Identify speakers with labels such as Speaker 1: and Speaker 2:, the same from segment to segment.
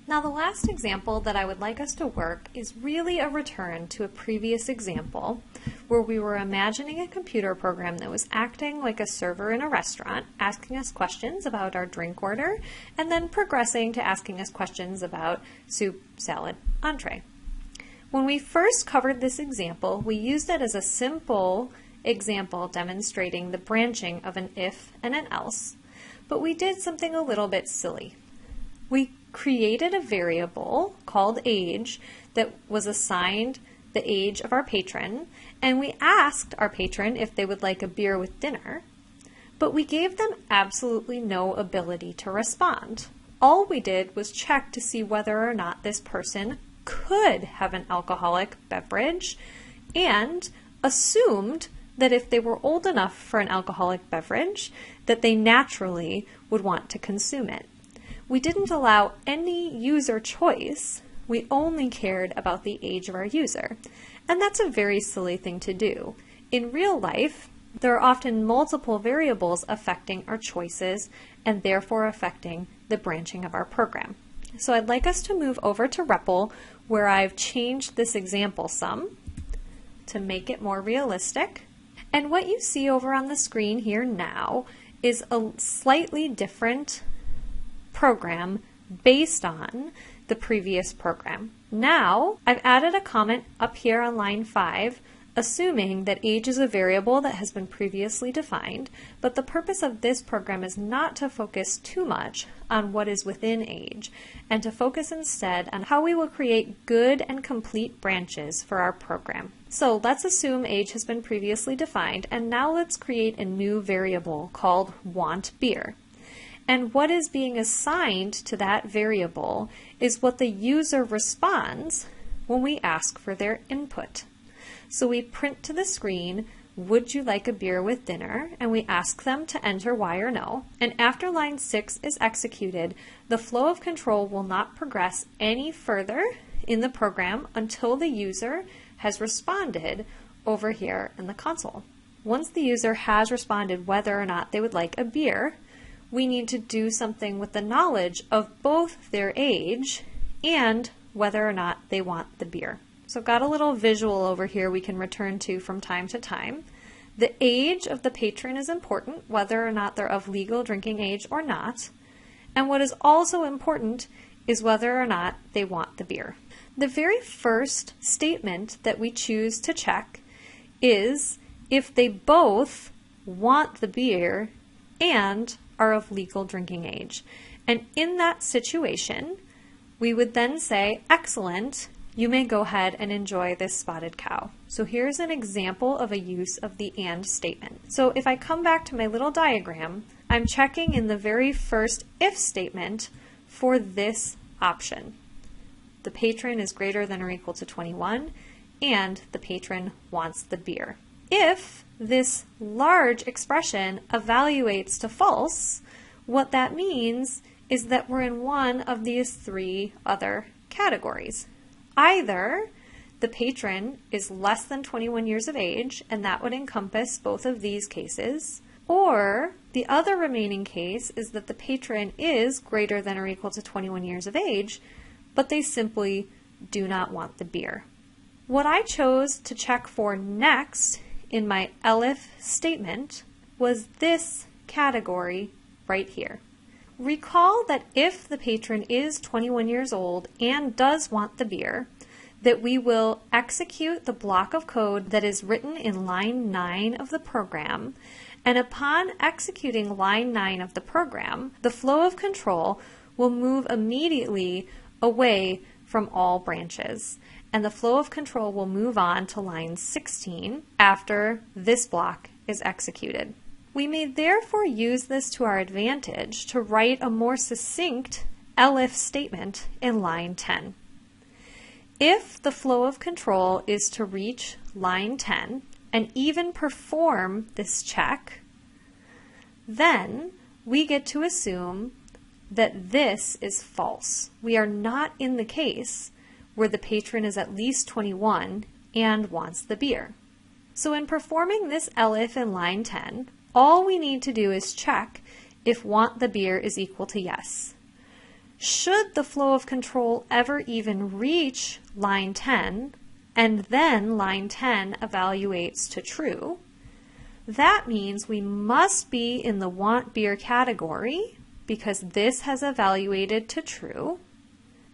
Speaker 1: Now the last example that I would like us to work is really a return to a previous example where we were imagining a computer program that was acting like a server in a restaurant, asking us questions about our drink order, and then progressing to asking us questions about soup, salad, entree. When we first covered this example, we used it as a simple example demonstrating the branching of an if and an else, but we did something a little bit silly. We created a variable called age that was assigned the age of our patron, and we asked our patron if they would like a beer with dinner, but we gave them absolutely no ability to respond. All we did was check to see whether or not this person could have an alcoholic beverage and assumed that if they were old enough for an alcoholic beverage, that they naturally would want to consume it. We didn't allow any user choice. We only cared about the age of our user. And that's a very silly thing to do. In real life, there are often multiple variables affecting our choices and therefore affecting the branching of our program. So I'd like us to move over to Repple, where I've changed this example some to make it more realistic. And what you see over on the screen here now is a slightly different program based on the previous program. Now, I've added a comment up here on line 5, assuming that age is a variable that has been previously defined, but the purpose of this program is not to focus too much on what is within age, and to focus instead on how we will create good and complete branches for our program. So let's assume age has been previously defined, and now let's create a new variable called want beer. And what is being assigned to that variable is what the user responds when we ask for their input. So we print to the screen, would you like a beer with dinner? And we ask them to enter Y or no. And after line 6 is executed, the flow of control will not progress any further in the program until the user has responded over here in the console. Once the user has responded whether or not they would like a beer, we need to do something with the knowledge of both their age and whether or not they want the beer. So I've got a little visual over here we can return to from time to time. The age of the patron is important, whether or not they're of legal drinking age or not. And what is also important is whether or not they want the beer. The very first statement that we choose to check is if they both want the beer and are of legal drinking age. And in that situation, we would then say, excellent, you may go ahead and enjoy this spotted cow. So here's an example of a use of the and statement. So if I come back to my little diagram, I'm checking in the very first if statement for this option. The patron is greater than or equal to 21, and the patron wants the beer. If this large expression evaluates to false, what that means is that we're in one of these 3 other categories. Either the patron is less than 21 years of age, and that would encompass both of these cases, or the other remaining case is that the patron is greater than or equal to 21 years of age, but they simply do not want the beer. What I chose to check for next in my elif statement was this category right here. Recall that if the patron is 21 years old and does want the beer, that we will execute the block of code that is written in line 9 of the program, and upon executing line 9 of the program, the flow of control will move immediately away from all branches, and the flow of control will move on to line 16 after this block is executed. We may therefore use this to our advantage to write a more succinct elif statement in line 10. If the flow of control is to reach line 10 and even perform this check, then we get to assume that this is false. We are not in the case where the patron is at least 21 and wants the beer. So in performing this elif in line 10, all we need to do is check if want the beer is equal to yes. Should the flow of control ever even reach line 10, and then line 10 evaluates to true, that means we must be in the want beer category because this has evaluated to true,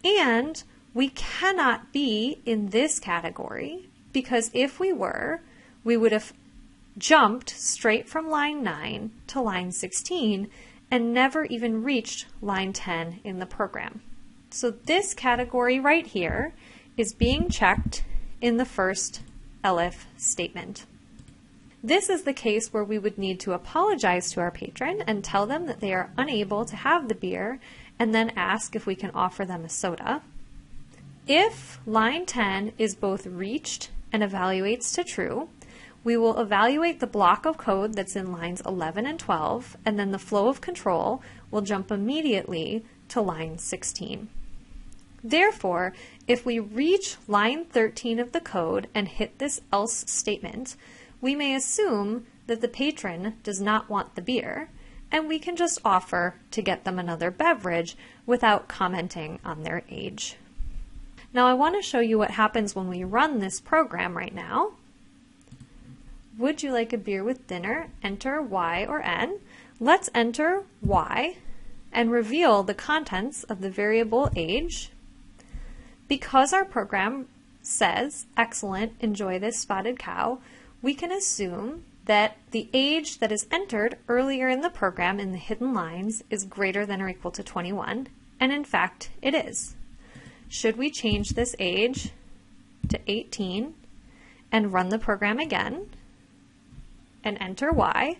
Speaker 1: and we cannot be in this category because if we were, we would have jumped straight from line 9 to line 16 and never even reached line 10 in the program. So this category right here is being checked in the first elif statement. This is the case where we would need to apologize to our patron and tell them that they are unable to have the beer and then ask if we can offer them a soda. If line 10 is both reached and evaluates to true, we will evaluate the block of code that's in lines 11 and 12, and then the flow of control will jump immediately to line 16. Therefore, if we reach line 13 of the code and hit this else statement, we may assume that the patron does not want the beer, and we can just offer to get them another beverage without commenting on their age. Now I want to show you what happens when we run this program right now. Would you like a beer with dinner? Enter Y or N. Let's enter Y and reveal the contents of the variable age. Because our program says, excellent, enjoy this spotted cow, we can assume that the age that is entered earlier in the program in the hidden lines is greater than or equal to 21, and in fact it is. Should we change this age to 18 and run the program again and enter Y,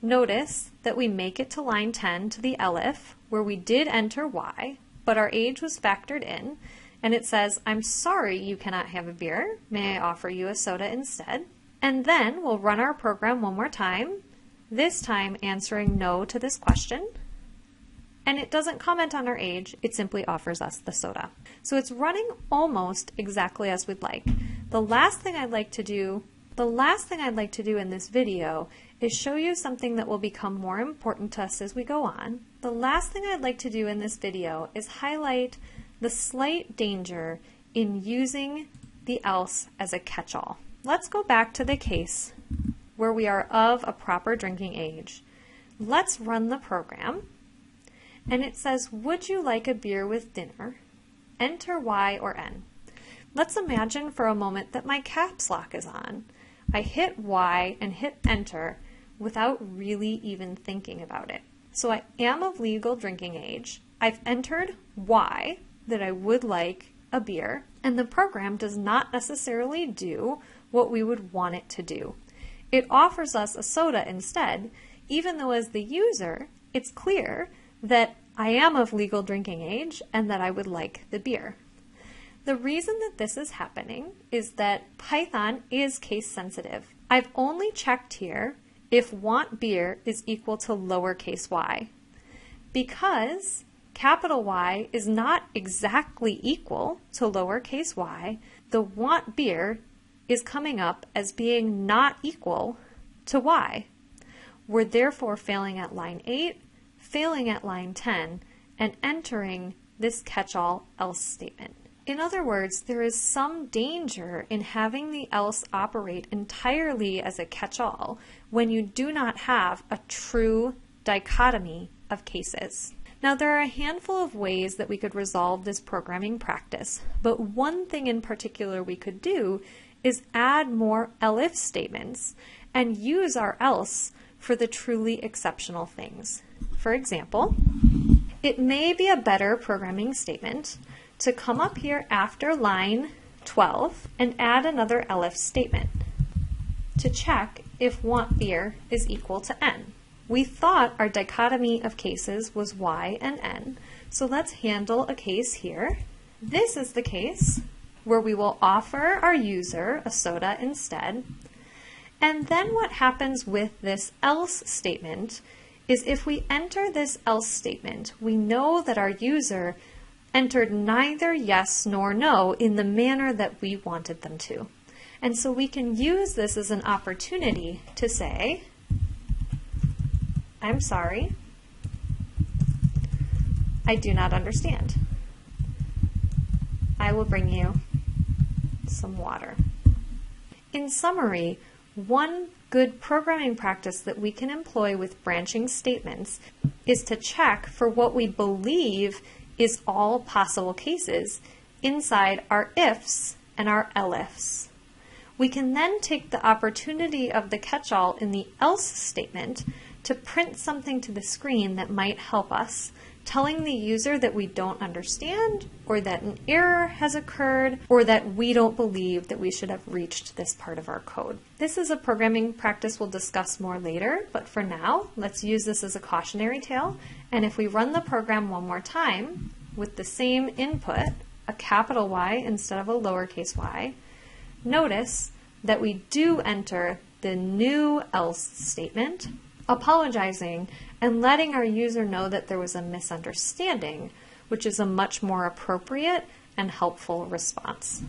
Speaker 1: notice that we make it to line 10 to the elif where we did enter Y, but our age was factored in, and it says, I'm sorry you cannot have a beer, may I offer you a soda instead? And then we'll run our program one more time, this time answering no to this question, and it doesn't comment on our age, it simply offers us the soda. So it's running almost exactly as we'd like. The last thing I'd like to do in this video is show you something that will become more important to us as we go on. The last thing I'd like to do in this video is highlight the slight danger in using the else as a catch-all. Let's go back to the case where we are of a proper drinking age. Let's run the program, and it says, would you like a beer with dinner? Enter Y or N. Let's imagine for a moment that my caps lock is on. I hit Y and hit enter without really even thinking about it. So I am of legal drinking age. I've entered Y, that I would like a beer, and the program does not necessarily do what we would want it to do. It offers us a soda instead, even though as the user, it's clear that I am of legal drinking age and that I would like the beer. The reason that this is happening is that Python is case sensitive. I've only checked here if want beer is equal to lowercase y. Because capital Y is not exactly equal to lowercase y, the want beer is coming up as being not equal to y. We're therefore failing at line 8, failing at line 10, and entering this catch-all else statement. In other words, there is some danger in having the else operate entirely as a catch-all when you do not have a true dichotomy of cases. Now, there are a handful of ways that we could resolve this programming practice, but one thing in particular we could do is add more elif statements and use our else for the truly exceptional things. For example, it may be a better programming statement to come up here after line 12 and add another elif statement to check if want beer is equal to n. We thought our dichotomy of cases was y and n, so let's handle a case here. This is the case where we will offer our user a soda instead. And then what happens with this else statement is if we enter this else statement, we know that our user entered neither yes nor no in the manner that we wanted them to. And so we can use this as an opportunity to say, I'm sorry, I do not understand. I will bring you some water. In summary, one good programming practice that we can employ with branching statements is to check for what we believe is all possible cases inside our ifs and our elifs. We can then take the opportunity of the catch-all in the else statement to print something to the screen that might help us, telling the user that we don't understand, or that an error has occurred, or that we don't believe that we should have reached this part of our code. This is a programming practice we'll discuss more later, but for now, let's use this as a cautionary tale. And if we run the program one more time with the same input, a capital Y instead of a lowercase y, notice that we do enter the new else statement, apologizing and letting our user know that there was a misunderstanding, which is a much more appropriate and helpful response.